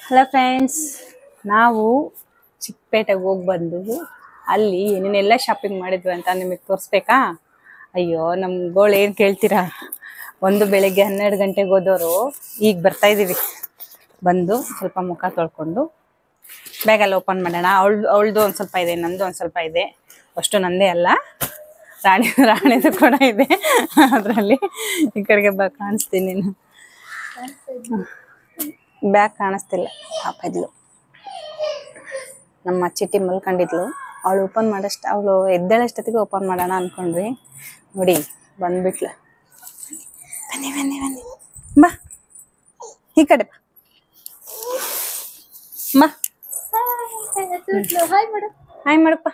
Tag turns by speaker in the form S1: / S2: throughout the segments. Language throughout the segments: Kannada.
S1: ಹಲೋ ಫ್ರೆಂಡ್ಸ್, ನಾವು ಚಿಕ್ಕಪೇಟೆಗೆ ಹೋಗಿ ಬಂದು ಅಲ್ಲಿ ಏನೇನೆಲ್ಲ ಶಾಪಿಂಗ್ ಮಾಡಿದ್ವಿ ಅಂತ ನಿಮಗೆ ತೋರಿಸ್ಬೇಕಾ? ಅಯ್ಯೋ ನಮ್ಮ ಗೋಳು ಏನು ಕೇಳ್ತೀರಾ, ಒಂದು ಬೆಳಿಗ್ಗೆ 12 ಗಂಟೆಗೆ ಹೋದವರು ಈಗ ಬರ್ತಾ ಇದ್ದೀವಿ. ಬಂದು ಸ್ವಲ್ಪ ಮುಖ ತೊಳ್ಕೊಂಡು ಬ್ಯಾಗೆಲ್ಲ ಓಪನ್ ಮಾಡೋಣ. ಅವಳದು ಒಂದು ಸ್ವಲ್ಪ ಇದೆ, ನಂದು ಒಂದು ಸ್ವಲ್ಪ ಇದೆ. ಅಷ್ಟು ನಂದೇ ಅಲ್ಲ, ರಾಣಿದು ಕೂಡ ಇದೆ ಅದರಲ್ಲಿ. ಈ ಕಡೆಗೆ ಕಾಣಿಸ್ತೀನಿ ನೀನು, ಬ್ಯಾಗ್ ಕಾಣಿಸ್ತಿಲ್ಲ. ಪಾಪ ಇದ್ಲು ನಮ್ಮ ಚಿಟ್ಟಿ ಮಲ್ಕೊಂಡಿದ್ಲು. ಅವಳು ಓಪನ್ ಅವಳು ಎದ್ದೇಳಷ್ಟೊತ್ತಿಗೆ ಓಪನ್ ಮಾಡೋಣ ಅನ್ಕೊಂಡ್ವಿ. ನೋಡಿ ಬಂದ್ಬಿಟ್ಲು. ಬನ್ನಿ ಬನ್ನಿ ಬನ್ನಿ, ಬಾ ಈ ಕಡೆ ಬಾ. ಹಾಯ್ ಮಾಡಪ್ಪ.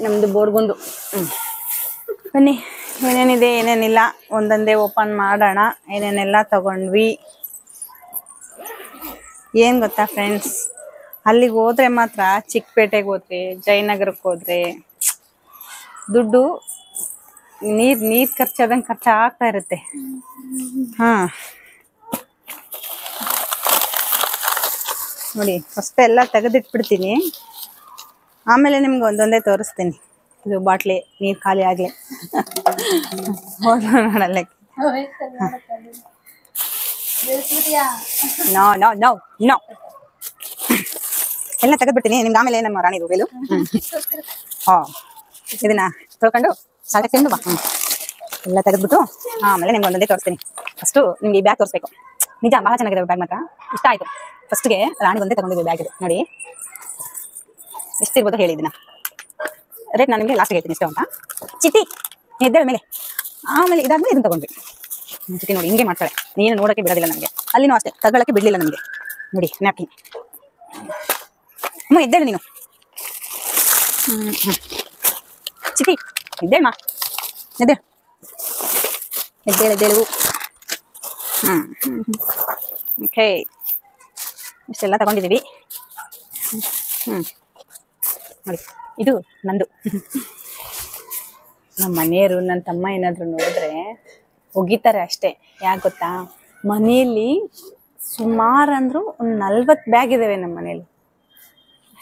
S1: ನಮ್ದು ಬೋರ್ಗುಂಡು. ಬನ್ನಿ, ಏನೇನಿದೆ ಏನೇನಿಲ್ಲ ಒಂದೊಂದೇ ಓಪನ್ ಮಾಡೋಣ. ಏನೇನೆಲ್ಲ ತಗೊಂಡ್ವಿ ಏನು ಗೊತ್ತಾ ಫ್ರೆಂಡ್ಸ್, ಅಲ್ಲಿಗೆ ಹೋದ್ರೆ ಮಾತ್ರ, ಚಿಕ್ಕಪೇಟೆಗೆ ಹೋದ್ರೆ, ಜಯನಗರಕ್ಕೆ ಹೋದ್ರೆ ದುಡ್ಡು ನೀರು ಖರ್ಚಾದಂಗೆ ಖರ್ಚಾಗ್ತಾ ಇರುತ್ತೆ. ಹಾಂ ನೋಡಿ, ಫಸ್ಟ್ ಎಲ್ಲ ತೆಗೆದಿಟ್ಬಿಡ್ತೀನಿ, ಆಮೇಲೆ ನಿಮ್ಗೆ ಒಂದೊಂದೇ ತೋರಿಸ್ತೀನಿ. ಇದು ಬಾಟ್ಲಿ ನೀರು ಖಾಲಿ ಆಗಲಿ ನೋಡಲ್ಲ. ನೋ ನೋ ನೋ ನೋ ಎಲ್ಲ ತೆಗೆದ್ಬಿಡ್ತೀನಿ ನಿಮ್ಗೆ, ಆಮೇಲೆ ನಮ್ಮ ರಾಣಿ ರೂಬೇಲು. ಹಾಂ, ಇದನ್ನ ತೊಳ್ಕೊಂಡು ಸಾಲಕ್ಕೆ ತಿಂದು ಬಾ. ಎಲ್ಲ ತೆಗೆದ್ಬಿಟ್ಟು ಆಮೇಲೆ ನಿಮ್ಗೆ ಒಂದೊಂದೇ ತೋರಿಸ್ತೀನಿ. ಫಸ್ಟು ನಿಮ್ಗೆ ಈ ಬ್ಯಾಗ್ ತೋರಿಸ್ಬೇಕು. ನಿಜ ಭಾಳ ಚೆನ್ನಾಗಿದೆ ಬ್ಯಾಗ್, ಮಾತ್ರ ಇಷ್ಟ ಆಯಿತು. ಫಸ್ಟ್ಗೆ ರಾಣಿ ಒಂದೇ ತಗೊಂಡಿದ್ವಿ ಬ್ಯಾಗ್. ಇದು ನೋಡಿ ಎಷ್ಟಿರ್ಬೋದು ಹೇಳಿ. ಇದನ್ನ ರೇಟ್ ನಾನು ನಿಮಗೆ ಲಾಸ್ಟ್ಗೆ ಹೇಳ್ತೀನಿ ಇಷ್ಟ ಅಂತ. ಚಿಟ್ಟಿ ಎದ್ದೇಳ ಮೇಲೆ, ಆಮೇಲೆ ಇದಾದ್ಮೇಲೆ ಇದನ್ನ ತಗೊಂಡ್ವಿ. ಚಿಟ್ಟಿ ನೋಡಿ ಹಿಂಗೆ ಮಾಡ್ತಾಳೆ, ನೀನು ನೋಡೋಕ್ಕೆ ಬಿಡೋದಿಲ್ಲ ನನಗೆ. ಅಲ್ಲಿನೂ ಅಷ್ಟೇ, ತಗೊಳ್ಳೋಕ್ಕೆ ಬಿಡಲಿಲ್ಲ ನಮಗೆ. ನೋಡಿ ನ್ಯಾಪ್ಕಿನ್. ಅಮ್ಮ ಎದ್ದೇಳು ನೀನು. ಚಿಟ್ಟಿ ಎದ್ದೇಳಮ್ಮ, ಎದ್ದೇಳು ಎದ್ದೇಳು. ಓಕೆ, ಇಷ್ಟೆಲ್ಲ ತಗೊಂಡಿದ್ದೀವಿ. ನೋಡಿ ಇದು ನಂದು. ನಮ್ಮ ಮನೆಯವರು ನನ್ನ ತಮ್ಮ ಏನಾದರೂ ನೋಡಿದ್ರೆ ಒಗಿತಾರೆ ಅಷ್ಟೇ. ಯಾಕೆ ಗೊತ್ತಾ, ಮನೆಯಲ್ಲಿ ಸುಮಾರು ಅಂದರೂ ಒಂದು 40 ಬ್ಯಾಗ್ ಇದ್ದಾವೆ ನಮ್ಮ ಮನೇಲಿ.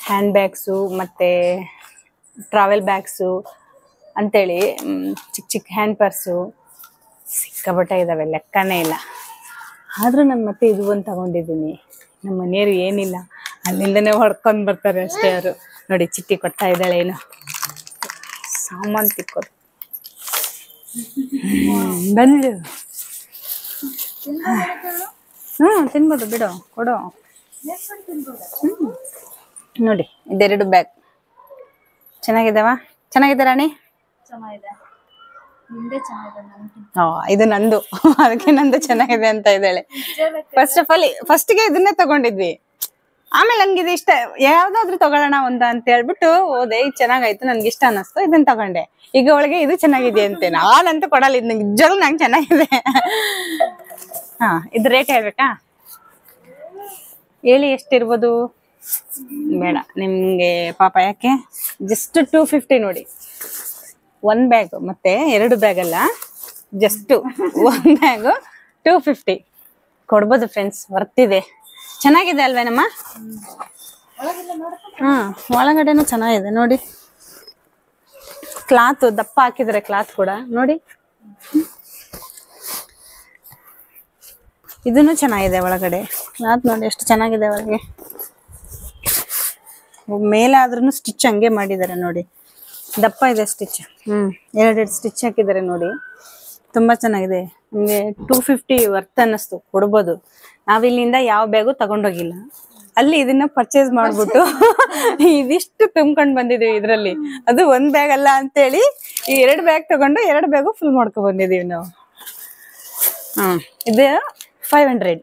S1: ಹ್ಯಾಂಡ್ ಬ್ಯಾಗ್ಸು ಮತ್ತು ಟ್ರಾವೆಲ್ ಬ್ಯಾಗ್ಸು ಅಂಥೇಳಿ ಚಿಕ್ಕ ಚಿಕ್ಕ ಹ್ಯಾಂಡ್ ಪರ್ಸು ಸಿಕ್ಕಾಪಟ್ಟೆ ಇದ್ದಾವೆ, ಲೆಕ್ಕನೇ ಇಲ್ಲ. ಆದರೂ ನಾನು ಮತ್ತೆ ಇದು ಒಂದು ತಗೊಂಡಿದ್ದೀನಿ. ನಮ್ಮ ಮನೆಯವರು ಏನಿಲ್ಲ, ಅಲ್ಲಿಂದನೇ ಹೊಡ್ಕೊಂಡು ಬರ್ತಾರೆ ಅಷ್ಟೇ ಅವರು. ನೋಡಿ ಚಿಟ್ಟಿ ಕೊಡ್ತಾ ಇದ್ದಾಳೆ, ಏನು ಸಾಮಾನು ತಿಕ್ಕೋದು. ಬಂದು ತಿನ್ಬೋದು, ಬಿಡು, ಕೊಡು. ನೋಡಿ ಇದೆರಡು ಬ್ಯಾಗ್ ಚೆನ್ನಾಗಿದ್ದಾವ. ಚೆನ್ನಾಗಿದೆ ರಾಣಿ? ಇದು ನಂದು, ಅದಕ್ಕೆ ನಂದು ಚೆನ್ನಾಗಿದೆ ಅಂತ ಇದ್ದಾಳೆ. ಫಸ್ಟ್ ಆಫ್ ಆಲ್ ಫಸ್ಟ್ಗೆ ಇದನ್ನೇ ತಗೊಂಡಿದ್ವಿ, ಆಮೇಲೆ ಹಂಗಿದೆ ಇಷ್ಟ, ಯಾವ್ದಾದ್ರು ತಗೊಳ್ಳೋಣ ಒಂದ ಅಂತ ಹೇಳ್ಬಿಟ್ಟು ಹೋದೆ. ಇದು ಚೆನ್ನಾಗಾಯ್ತು, ನನ್ಗೆ ಇಷ್ಟ ಅನ್ನಿಸ್ತು, ಇದನ್ನ ತಗೊಂಡೆ. ಈಗ ಅವಳಿಗೆ ಇದು ಚೆನ್ನಾಗಿದೆ ಅಂತೆ, ನಾನಂತೂ ಕೊಡಲ್ಲ. ಇದು ನಂಗೆ ನಿಜವಾಗ್ಲೂ ನಂಗೆ ಚೆನ್ನಾಗಿದೆ. ಹಾ, ಇದು ರೇಟ್ ಹೇಳ್ಬೇಕಾ? ಹೇಳಿ ಎಷ್ಟಿರ್ಬೋದು? ಬೇಡ ನಿಮ್ಗೆ ಪಾಪ, ಯಾಕೆ ಜಸ್ಟ್ 250 ನೋಡಿ. 1 ಬ್ಯಾಗ್ ಮತ್ತೆ 2 ಬ್ಯಾಗ್ ಅಲ್ಲ, ಜಸ್ಟ್ 1 ಬ್ಯಾಗು 250 ಕೊಡ್ಬೋದು ಫ್ರೆಂಡ್ಸ್. ವರ್ತಿದೆ, ಚೆನ್ನಾಗಿದೆ ಅಲ್ವೇನಮ್ಮ? ಒಳಗಡೆನೂ ಚೆನ್ನಾಗಿದೆ ನೋಡಿ. ಕ್ಲಾತ್ ದಪ್ಪ ಹಾಕಿದ್ರೆ, ಕ್ಲಾತ್ ಕೂಡ ನೋಡಿ. ಇದನ್ನು ಚೆನ್ನಾಗಿದೆ ಒಳಗಡೆ ಕ್ಲಾತ್ ನೋಡಿ, ಎಷ್ಟು ಚೆನ್ನಾಗಿದೆ ಒಳಗೆ. ಮೇಲೆ ಆದ್ರೂ ಸ್ಟಿಚ್ ಹಂಗೆ ಮಾಡಿದ್ದಾರೆ ನೋಡಿ, ದಪ್ಪ ಇದೆ ಸ್ಟಿಚ್. 2 ಸ್ಟಿಚ್ ಹಾಕಿದ್ದಾರೆ ನೋಡಿ, ತುಂಬ ಚೆನ್ನಾಗಿದೆ. ನಮಗೆ 250 ವರ್ತ್ ಅನ್ನಿಸ್ತು, ಕೊಡ್ಬೋದು. ನಾವಿಲ್ಲಿಂದ ಯಾವ ಬ್ಯಾಗು ತಗೊಂಡೋಗಿಲ್ಲ, ಅಲ್ಲಿ ಇದನ್ನ ಪರ್ಚೇಸ್ ಮಾಡ್ಬಿಟ್ಟು ಇದಿಷ್ಟು ತುಂಬ್ಕೊಂಡು ಬಂದಿದ್ದೀವಿ ಇದರಲ್ಲಿ. ಅದು 1 ಬ್ಯಾಗ್ ಅಲ್ಲ ಅಂತೇಳಿ ಈ 2 ಬ್ಯಾಗ್ ತಗೊಂಡು 2 ಬ್ಯಾಗು ಫುಲ್ ಮಾಡ್ಕೊಂಡು ಬಂದಿದ್ದೀವಿ ನಾವು. ಇದು 500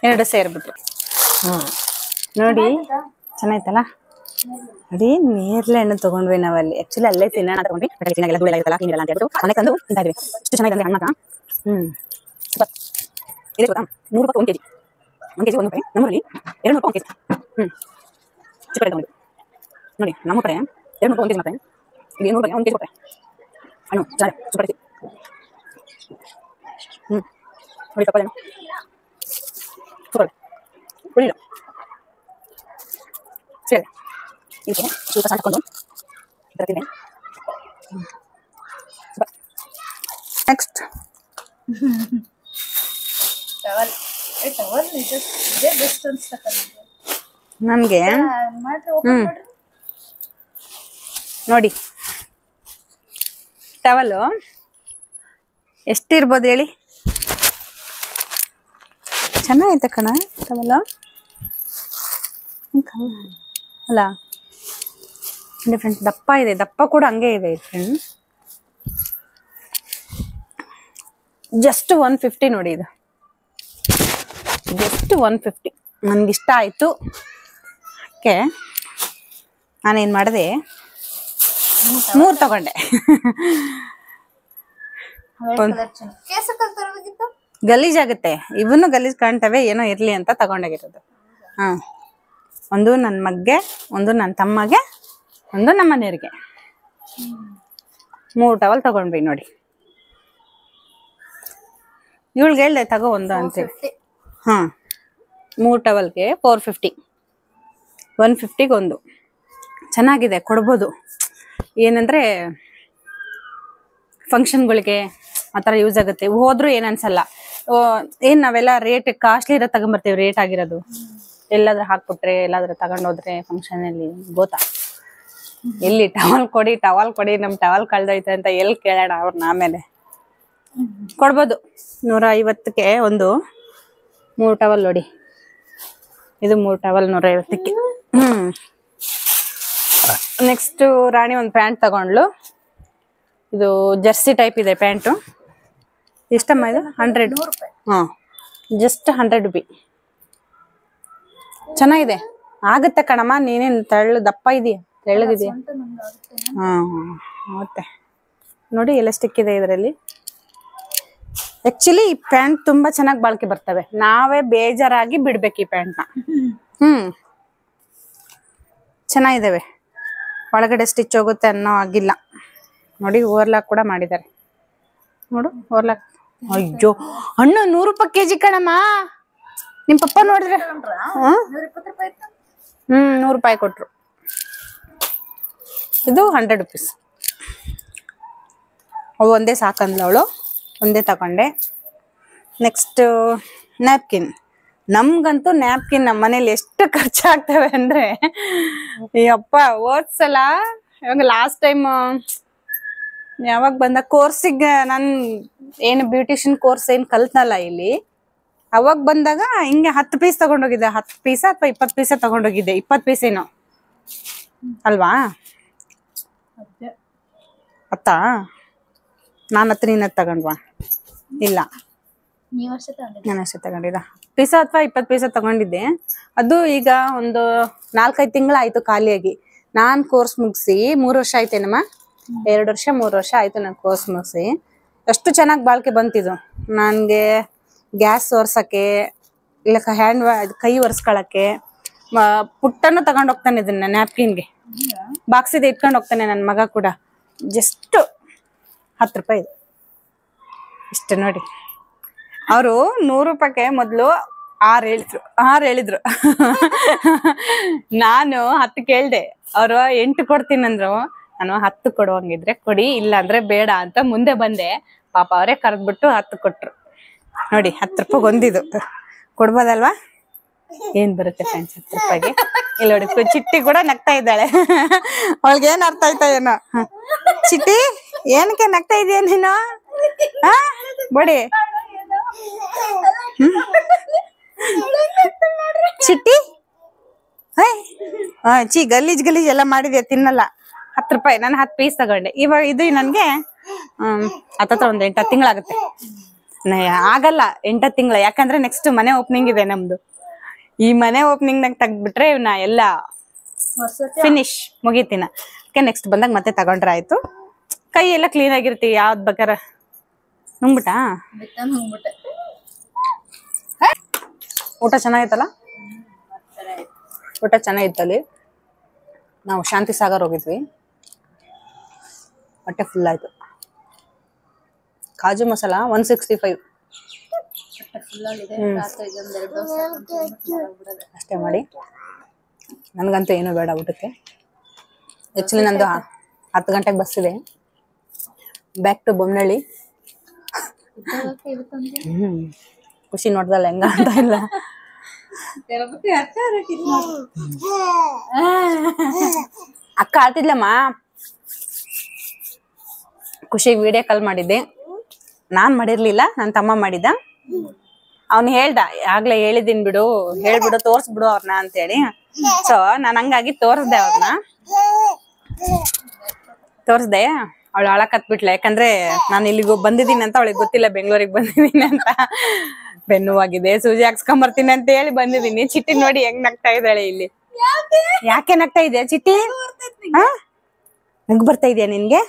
S1: 2 ಸೇರ್ಬಿಟ್ಟು. ನೋಡಿ ಚೆನ್ನಾಯ್ತಲ್ಲ. ನೋಡಿ ನೇರಳೆ ಹಣ್ಣು ತಗೊಂಡ್ವಿ ನಾವಲ್ಲಿ. ಆಕ್ಚುಲಿ ಅಲ್ಲೇ ತಿನ್ನೋಣ ತಗೊಂಡ್ವಿ, ತಿನ್ನಾಗೆಲ್ಲ ಧೂಳೆಲ್ಲ ಇರುತ್ತಲ್ಲ, ತಿನ್ನಲ್ಲ ಅಂತ ಹೇಳ್ಬಿಟ್ಟು ಮನೆ ತಂದು ತಿಂತಾ ಇದ್ವಿ. ಎಷ್ಟು ಚೆನ್ನಾಗಿದೆ ಅಂದ್ರೆ ಹಣ್ಣು ಮಾತ್ರ. ಇದೆ ಗೊತ್ತಾ, 100 ರೂಪಾಯಿ 1 kg. 1 kg 1 ರೂಪಾಯಿ. ನಮ್ಮೂರಲ್ಲಿ 200 ರೂಪಾಯಿ 1 kg. ಚಿಕ್ಕ ತಗೊಂಡು ನೋಡಿ, ನಮ್ಮ ಕಡೆ 200 ರೂಪಾಯಿ 1 kg ಮಾಡ್ತಾರೆ. ಇಲ್ಲಿ 100 ರೂಪಾಯಿ 1 kg ಕೊಡ್ತಾರೆ. ಹಣ್ಣು ಚೆನ್ನಾಗಿ ಸೂಪರ್ ಐತಿ. ನೋಡಿ ತಕೊಳ್ಳೋಣ. ಉಳಿಲ್ಲ ಸರಿ, ಇದಕ್ಕೆ ಸ್ವಲ್ಪ ಸಣ್ಣ ಹಾಕೊಂಡು ಬರ್ತೀನಿ. ನೆಕ್ಸ್ಟ್ ನನಗೆ ನೋಡಿ ಟವಲು ಎಷ್ಟಿರ್ಬೋದು ಹೇಳಿ? ಚೆನ್ನಾಗೈತೆ ಕಣ ಟವಲು ಅಲ್ಲ. ಡಿಫ್ರೆಂಟ್ ದಪ್ಪ ಇದೆ, ದಪ್ಪ ಕೂಡ ಹಂಗೆ ಇದೆ ಫ್ರೆಂಡ್. ಜಸ್ಟ್ 150 ನೋಡಿ, ಇದು ಜಸ್ಟ್ 150. ನನಗಿಷ್ಟ ಆಯಿತು. ಓಕೆ, ನಾನೇನು ಮಾಡಿದೆ, 3 ತಗೊಂಡೆ. ಗಲೀಜಾಗುತ್ತೆ, ಇವನು ಗಲೀಜ್ ಕಾಣ್ತವೆ, ಏನೋ ಇರ್ಲಿ ಅಂತ ತಗೊಂಡಾಗಿರೋದು. ಹಾಂ, ಒಂದು ನನ್ನ ಮಗ್ಗೆ, ಒಂದು ನನ್ನ ತಮ್ಮಗೆ, ಒಂದು ನಮ್ಮ ಮನೆಯವ್ರಿಗೆ. 3 ಟವಲ್ ತಗೊಂಡ್ವಿ ನೋಡಿ. ಇವಳಿಗೆ ಹೇಳ್ದೆ ತಗೋ ಒಂದು ಅಂತೇಳಿ. ಹಾಂ, 3 ಟವಲ್ಗೆ 450, 150ಗೆ ಒಂದು. ಚೆನ್ನಾಗಿದೆ, ಕೊಡ್ಬೋದು. ಏನಂದರೆ ಫಂಕ್ಷನ್ಗಳಿಗೆ ಆ ಥರ ಯೂಸ್ ಆಗುತ್ತೆ. ಹೋದ್ರೂ ಏನು ಅನ್ಸಲ್ಲ. ಏನು ನಾವೆಲ್ಲ ರೇಟ್ ಕಾಸ್ಟ್ಲಿ ಇರೋ ತಗೊಂಬರ್ತೀವಿ, ರೇಟ್ ಆಗಿರೋದು. ಎಲ್ಲಾದ್ರೂ ಹಾಕ್ಬಿಟ್ರೆ, ಎಲ್ಲಾದ್ರೂ ತಗೊಂಡೋದ್ರೆ ಫಂಕ್ಷನಲ್ಲಿ ಗೊತ್ತಾ, ಎಲ್ಲಿ ಟವಲ್ ಕೊಡಿ, ನಮ್ಮ ಟವಲ್ ಕಳ್ದೋಯ್ತು ಅಂತ ಎಲ್ಲಿ ಕೇಳೋಣ ಅವ್ರನ್ನ. ಆಮೇಲೆ ಕೊಡ್ಬೋದು. 150ಕ್ಕೆ ಒಂದು 3 ಟವಲ್ ನೋಡಿ. ಇದು 3 ಟವಲ್ 150ಕ್ಕೆ. ನೆಕ್ಸ್ಟ್ ರಾಣಿ ಒಂದು ಪ್ಯಾಂಟ್ ತಗೊಂಡ್ಲು. ಇದು ಜರ್ಸಿ ಟೈಪ್ ಇದೆ ಪ್ಯಾಂಟು. ಎಷ್ಟಮ್ಮ ಇದು? 100. ಹಾಂ, ಜಸ್ಟ್ 100 ರೂಪಿ. ಚೆನ್ನಾಗಿದೆ, ಆಗುತ್ತೆ ಕಣಮ್ಮ. ನೀನೇನು ದಪ್ಪ ಇದೆಯಾ, ತೆಳ್ಳಗಿದೆಯಾ? ಹಾಂ, ಮತ್ತೆ ನೋಡಿ ಎಲಾಸ್ಟಿಕ್ ಇದೆ ಇದರಲ್ಲಿ. ಆಕ್ಚುಲಿ ಈ ಪ್ಯಾಂಟ್ ತುಂಬಾ ಚೆನ್ನಾಗಿ ಬಾಳಿಕೆ ಬರ್ತವೆ. ನಾವೇ ಬೇಜಾರಾಗಿ ಬಿಡ್ಬೇಕು ಈ ಪ್ಯಾಂಟ್ನ. ಚೆನ್ನಾಗಿದ್ದಾವೆ, ಒಳಗಡೆ ಸ್ಟಿಚ್ ಹೋಗುತ್ತೆ ಅನ್ನೋ ಆಗಿಲ್ಲ ನೋಡಿ. ಓವರ್ಲಾಕ್ ಕೂಡ ಮಾಡಿದ್ದಾರೆ ನೋಡು, ಓವರ್ಲಾಕ್. ಅಯ್ಯೋ ಹಣ್ಣು 100 ರೂಪಾಯಿ ಕೆಜಿ ಕಣಮ್ಮ. ನಿಮ್ ಪಪ್ಪ ನೋಡಿದ್ರೆ 100 ರೂಪಾಯಿ ಕೊಟ್ರು. ಇದು 100 ರೂಪೀಸ್. ಅವು ಒಂದೇ ಸಾಕಂದ್ಲ ಅವಳು, ಒಂದೇ ತಗೊಂಡೆ. Next napkin. ನಮ್ಗಂತೂ ನ್ಯಾಪ್ಕಿನ್ ನಮ್ಮ ಮನೇಲಿ ಎಷ್ಟು ಖರ್ಚಾಗ್ತವೆ ಅಂದ್ರೆ, ಅಪ್ಪ ಹೋದ್ಸಲ ಇವಾಗ ಲಾಸ್ಟ್ ಟೈಮ್ ಯಾವಾಗ ಬಂದ ಕೋರ್ಸಿಗೆ, ನಾನು ಏನು ಬ್ಯೂಟಿಷಿಯನ್ ಕೋರ್ಸ್ ಏನು ಕಲ್ತನಲ್ಲ ಇಲ್ಲಿ, ಅವಾಗ ಬಂದಾಗ ಹಿಂಗೆ 10 ಪೀಸ್ ತಗೊಂಡೋಗಿದ್ದೆ. 10 ಪೀಸ ಅಥವಾ 20 ಪೀಸ ತಗೊಂಡೋಗಿದ್ದೆ. 20 ಪೀಸ್ ಏನೋ ಅಲ್ವಾ? ಅತ್ತಾ ನಾನು ಹತ್ರ ನೀನು ತಗೊಂಡ್ವಾ? ಇಲ್ಲ, ನಾನು ಅಷ್ಟೇ ತಗೊಂಡಿದ್ದ. ಪೀಸ ಅಥವಾ 20 ಪೀಸ ತಗೊಂಡಿದ್ದೆ. ಅದು ಈಗ ಒಂದು 4-5 ತಿಂಗಳಾಯ್ತು ಖಾಲಿಯಾಗಿ. ನಾನು ಕೋರ್ಸ್ ಮುಗಿಸಿ 3 ವರ್ಷ ಆಯ್ತೇನಮ್ಮ, 2 ವರ್ಷ 3 ವರ್ಷ ಆಯ್ತು ನಾನು ಕೋರ್ಸ್ ಮುಗಿಸಿ. ಎಷ್ಟು ಚೆನ್ನಾಗಿ ಬಾಳಿಕೆ ಬಂತಿದ್ದು ನನಗೆ. ಗ್ಯಾಸ್ ಒರ್ಸಕ್ಕೆ, ಇಲ್ಲ ಕೈ ಒರೆಸ್ಕೊಳಕ್ಕೆ. ಪುಟ್ಟನ್ನು ತಗೊಂಡು ಹೋಗ್ತಾನೆ ಇದನ್ನ ನ್ಯಾಪ್ಕಿನ್ಗೆ. ಬಾಕ್ಸಿದೆ ಇಟ್ಕೊಂಡು ಹೋಗ್ತಾನೆ ನನ್ನ ಮಗ ಕೂಡ. ಜಸ್ಟ್ 10 ರೂಪಾಯಿ ಇದೆ ಇಷ್ಟು ನೋಡಿ. ಅವರು 100 ರೂಪಾಯಿಗೆ ಮೊದಲು 6 ಹೇಳಿದ್ರು. ನಾನು 10 ಕೇಳ್ದೆ. ಅವರು 8 ಕೊಡ್ತೀನಿ ಅಂದ್ರು. ನಾನು 10 ಕೊಡುವಂಗಿದ್ರೆ ಕೊಡಿ, ಇಲ್ಲ ಅಂದ್ರೆ ಬೇಡ ಅಂತ ಮುಂದೆ ಬಂದೆ. ಪಾಪ ಅವರೇ ಕರೆದ್ಬಿಟ್ಟು 10 ಕೊಟ್ರು ನೋಡಿ. 10 ರೂಪಾಯಿಗೆ ಒಂದಿದು ಕೊಡ್ಬೋದಲ್ವಾ? ಏನ್ ಬರುತ್ತೆ ಫ್ರೆಂಡ್ಸ್ 10 ರೂಪಾಯಿಗೆ? ಇಲ್ಲಿ ನೋಡಿ, ಚಿಟ್ಟಿ ಕೂಡ ನಗ್ತಾ ಇದ್ದಾಳೆ. ಅವಳಿಗೆ ಏನ್ ಅರ್ಥ ಆಯ್ತಾ ಏನೋ. ಚಿಟ್ಟಿ ಏನಕ್ಕೆ ನಗ್ತಾ ಇದೀಯ ನೀನು? ಬಡಿ ಚಿಟ್ಟಿ. ಗಲೀಜ್ ಎಲ್ಲ ಮಾಡಿದ್ಯಾ, ತಿನ್ನಲ್ಲ. 10 ರೂಪಾಯಿ. ನಾನು 10 ಪೀಸ್ ತಗೊಂಡೆ. ಇವಾಗ ಇದು ನನ್ಗೆ ಹತ್ತತ್ರ ಒಂದು 8-10 ತಿಂಗಳಾಗುತ್ತೆ. ಆಗಲ್ಲ 8-10 ತಿಂಗಳ, ಯಾಕಂದ್ರೆ ನೆಕ್ಸ್ಟ್ ಮನೆ ಓಪನಿಂಗ್ ಇದೆ ನಮ್ದು. ಈ ಮನೆ ಓಪನಿಂಗ್ ನಾಗ ತೆಗ್ದ್ಬಿಟ್ರೆ ನಾ ಎಲ್ಲ ಫಿನಿಶ್ ಮುಗಿತೀನ. ನೆಕ್ಸ್ಟ್ ಬಂದಾಗ ಮತ್ತೆ ತಗೊಂಡ್ರೆ ಆಯ್ತು. ಕೈ ಎಲ್ಲ ಕ್ಲೀನ್ ಆಗಿರ್ತೀವಿ. ಯಾವ್ದು ಬೇಕಾರೆ ನುಂಗ್ಬಿಟ್ಟಾ? ಊಟ ಚೆನ್ನಾಗಿತ್ತಲ್ಲ? ಊಟ ಚೆನ್ನಾಗಿತ್ತಲ್ಲಿ. ನಾವು ಶಾಂತಿ ಸಾಗರ್ ಹೋಗಿದ್ವಿ. ಹೊಟ್ಟೆ ಫುಲ್ ಆಯ್ತು. ಕಾಜು ಮಸಾಲ 165. ಅಷ್ಟೇ ಮಾಡಿ. ನನಗಂತೂ ಏನೂ ಬೇಡ ಊಟಕ್ಕೆ. ಆ್ಯಕ್ಚುಲಿ ನಂದು 10 ಗಂಟೆಗೆ ಬಸ್ ಇದೆ, ಬ್ಯಾಕ್ ಟು ಬೊಮ್ಮನಹಳ್ಳಿ. ಖುಷಿ ನೋಡ್ದಲ್ಲ ಹೆಂಗ ಅಂತ ಇಲ್ಲ. ಅಕ್ಕ ಆಡ್ತಿದ್ಲಮ್ಮ. ಖುಷಿಗೆ ವಿಡಿಯೋ ಕಾಲ್ ಮಾಡಿದ್ದೆ, ನಾನ್ ಮಾಡಿರ್ಲಿಲ್ಲ, ನನ್ನ ತಮ್ಮ ಮಾಡಿದ್ದ. ಅವ್ನು ಹೇಳ್ದ, ಆಗ್ಲೇ ಹೇಳಿದೀನಿ ಬಿಡು, ಹೇಳ್ಬಿಡು, ತೋರ್ಸ್ಬಿಡು ಅವ್ರನ್ನ ಅಂತೇಳಿ. ಸೊ ನಾನು ಹಂಗಾಗಿ ತೋರ್ಸ್ದೆ ಅವ್ರನ್ನ. ತೋರ್ಸ್ದೆ, ಅವಳು ಅಳಕತ್ಬಿಟ್ಲ. ಯಾಕಂದ್ರೆ ನಾನು ಇಲ್ಲಿಗೆ ಬಂದಿದ್ದೀನಿ ಅಂತ ಅವಳಿಗೆ ಗೊತ್ತಿಲ್ಲ, ಬೆಂಗಳೂರಿಗೆ ಬಂದಿದ್ದೀನಿ ಅಂತ. ಬೆನ್ನುವಾಗಿದೆ, ಸೂಜಿ ಹಾಕ್ಸ್ಕೊಂಬರ್ತೀನಿ ಅಂತ ಹೇಳಿ ಬಂದಿದ್ದೀನಿ. ಚಿಟ್ಟಿ ನೋಡಿ ಹೆಂಗ್ ನಗ್ತಾ ಇದ್ದಾಳೆ ಇಲ್ಲಿ. ಯಾಕೆ ನಗ್ತಾ ಇದೆಯಾ ಚಿಟ್ಟಿ? ನಗು ಬರ್ತಾ ಇದೆಯಾ ನಿನ್ಗೆ?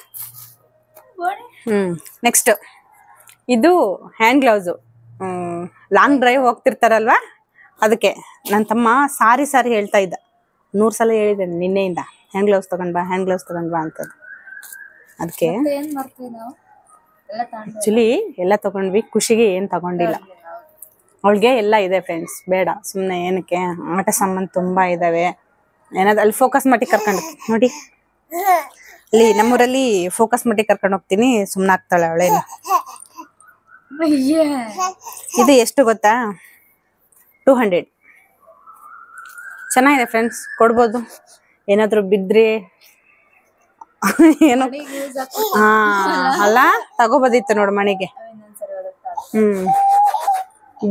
S1: ನೆಕ್ಸ್ಟ್ ಇದು ಹ್ಯಾಂಡ್ ಗ್ಲೌಸು. ಲಾಂಗ್ ಡ್ರೈವ್ ಹೋಗ್ತಿರ್ತಾರಲ್ವಾ, ಅದಕ್ಕೆ ನನ್ನ ತಮ್ಮ ಸಾರಿ ಹೇಳ್ತಾ ಇದ್ದ. 100 ಸಲ ಹೇಳಿದ್ದೇನೆ ನಿನ್ನೆಯಿಂದ, ಹ್ಯಾಂಡ್ ಗ್ಲೌಸ್ ತಗೊಂಡ್ ಬಾ, ಹ್ಯಾಂಡ್ ಗ್ಲೌಸ್ ತಗೊಂಡ್ ಬಾ ಅಂತ. ಅದಕ್ಕೆ ಆಕ್ಚುಲಿ ಎಲ್ಲ ತಗೊಂಡ್ವಿ, ಖುಷಿಗೆ ಏನ್ ತಗೊಂಡಿಲ್ಲ. ಅವಳಿಗೆ ಎಲ್ಲ ಇದೆ ಫ್ರೆಂಡ್ಸ್, ಬೇಡ ಸುಮ್ಮನೆ ಏನಕ್ಕೆ. ಆಟ ಸಾಮಾನು ತುಂಬಾ ಇದಾವೆ. ಏನಾದ್ರು ಅಲ್ಲಿ ಫೋಕಸ್ ಮಟ್ಟಿ ಕರ್ಕೊಂಡು ನೋಡಿ, ಅಲ್ಲಿ ನಮ್ಮೂರಲ್ಲಿ ಫೋಕಸ್ ಮಟ್ಟಿ ಕರ್ಕೊಂಡು ಹೋಗ್ತೀನಿ, ಸುಮ್ಮನೆ ಆಗ್ತಾಳೆ ಅವಳೇನು. ಇದು ಎಷ್ಟು ಗೊತ್ತಾ? 200. ಚೆನ್ನಾಗಿದೆ ಫ್ರೆಂಡ್ಸ್, ಕೊಡ್ಬೋದು. ಏನಾದ್ರು ಬಿದ್ರೆ ಏನೋ ಅಲ್ಲ ತಗೋಬೋದಿತ್ತು ನೋಡು ಮನೆಗೆ.